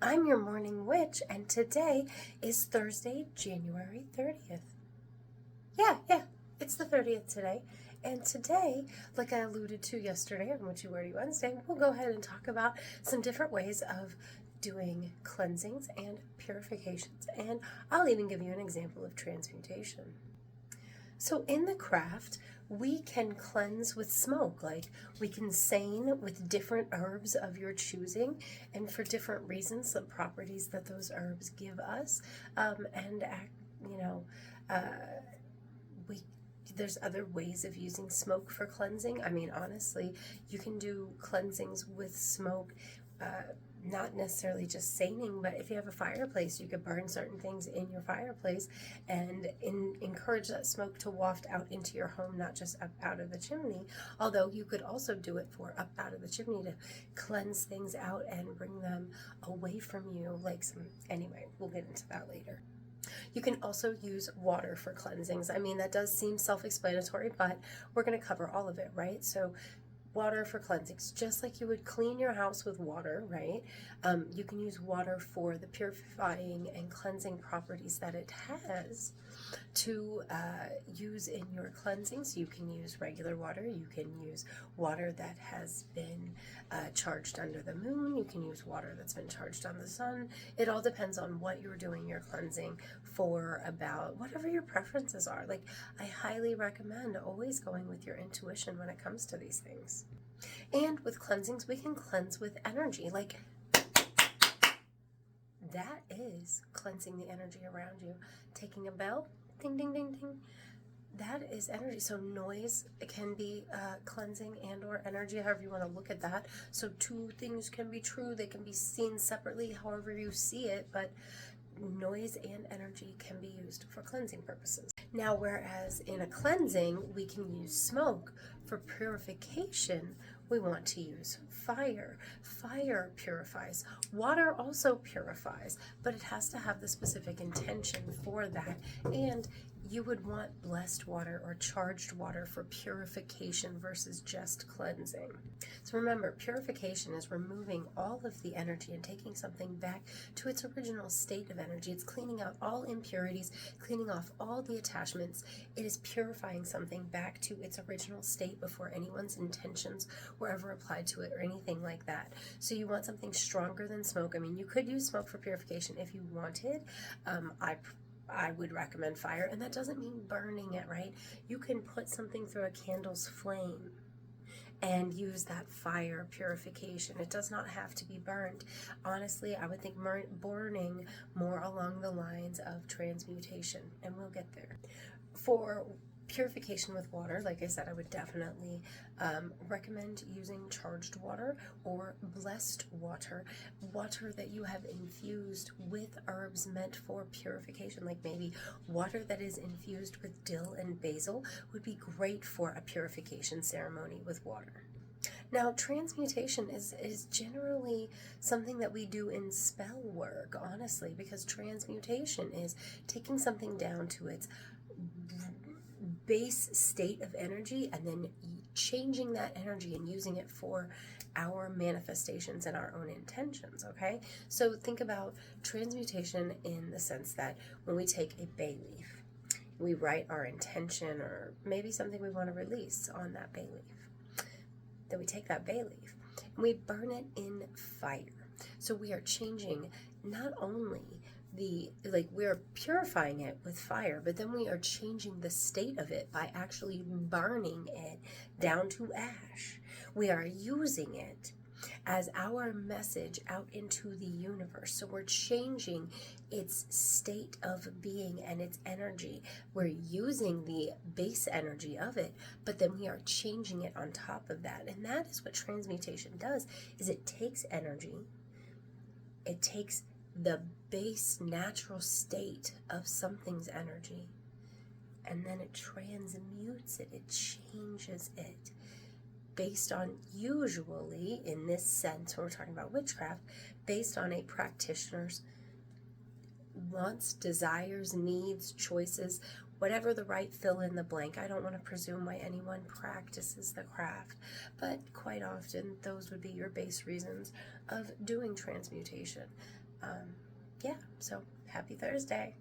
I'm your morning witch, and today is Thursday, January 30th. Yeah, it's the 30th today. And today, like I alluded to yesterday on Witchy Wordy Wednesday, we'll go ahead and talk about some different ways of doing cleansings and purifications. And I'll even give you an example of transmutation. So in the craft, we can cleanse with smoke, like we can sain with different herbs of your choosing, and for different reasons, the properties that those herbs give us, and you know, uh, we there's other ways of using smoke for cleansing. I mean, honestly, you can do cleansings with smoke. Not necessarily just saining, but if you have a fireplace, you could burn certain things in your fireplace and encourage that smoke to waft out into your home, not just up out of the chimney. Although you could also do it for up out of the chimney to cleanse things out and bring them away from you. Anyway, we'll get into that later. You can also use water for cleansings. I mean, that does seem self-explanatory, but we're going to cover all of it, right? So water for cleansings, just like you would clean your house with water, right? You can use water for the purifying and cleansing properties that it has to use in your cleansings. You can use regular water. You can use water that has been charged under the moon. You can use water that's been charged on the sun. It all depends on what you're doing your cleansing for, about whatever your preferences are. Like, I highly recommend always going with your intuition when it comes to these things. And with cleansings, we can cleanse with energy. Like, that is cleansing the energy around you. Taking a bell, ding, ding, ding, ding. That is energy. So noise can be cleansing and or energy, however you want to look at that. So two things can be true. They can be seen separately, however you see it, but noise and energy can be used for cleansing purposes. Now, whereas in a cleansing, we can use smoke. For purification, we want to use fire. Fire purifies. Water also purifies, but it has to have the specific intention for that. And you would want blessed water or charged water for purification versus just cleansing. So remember, purification is removing all of the energy and taking something back to its original state of energy. It's cleaning out all impurities, cleaning off all the attachments. It is purifying something back to its original state before anyone's intentions were ever applied to it or anything like that. So you want something stronger than smoke. I mean, you could use smoke for purification if you wanted. I would recommend fire, and that doesn't mean burning it, right? You can put something through a candle's flame and use that fire purification. It does not have to be burned. Honestly, I would think burning more along the lines of transmutation, and we'll get there. For purification with water, like I said, I would definitely recommend using charged water or blessed water, water that you have infused with herbs meant for purification, like maybe water that is infused with dill and basil would be great for a purification ceremony with water. Now, transmutation is generally something that we do in spell work, honestly, because transmutation is taking something down to its base state of energy and then changing that energy and using it for our manifestations and our own intentions, okay? So think about transmutation in the sense that when we take a bay leaf, we write our intention or maybe something we want to release on that bay leaf. Then we take that bay leaf and we burn it in fire. So we are changing not only we're purifying it with fire, but then we are changing the state of it by actually burning it down to ash. We are using it as our message out into the universe. So we're changing its state of being and its energy. We're using the base energy of it, but then we are changing it on top of that. And that is what transmutation does, is it takes energy, it takes the base natural state of something's energy, and then it transmutes it, it changes it based on, usually in this sense when we're talking about witchcraft, based on a practitioner's wants, desires, needs, choices, whatever the right fill in the blank. I don't want to presume why anyone practices the craft, but quite often those would be your base reasons of doing transmutation. Yeah, so happy Thursday.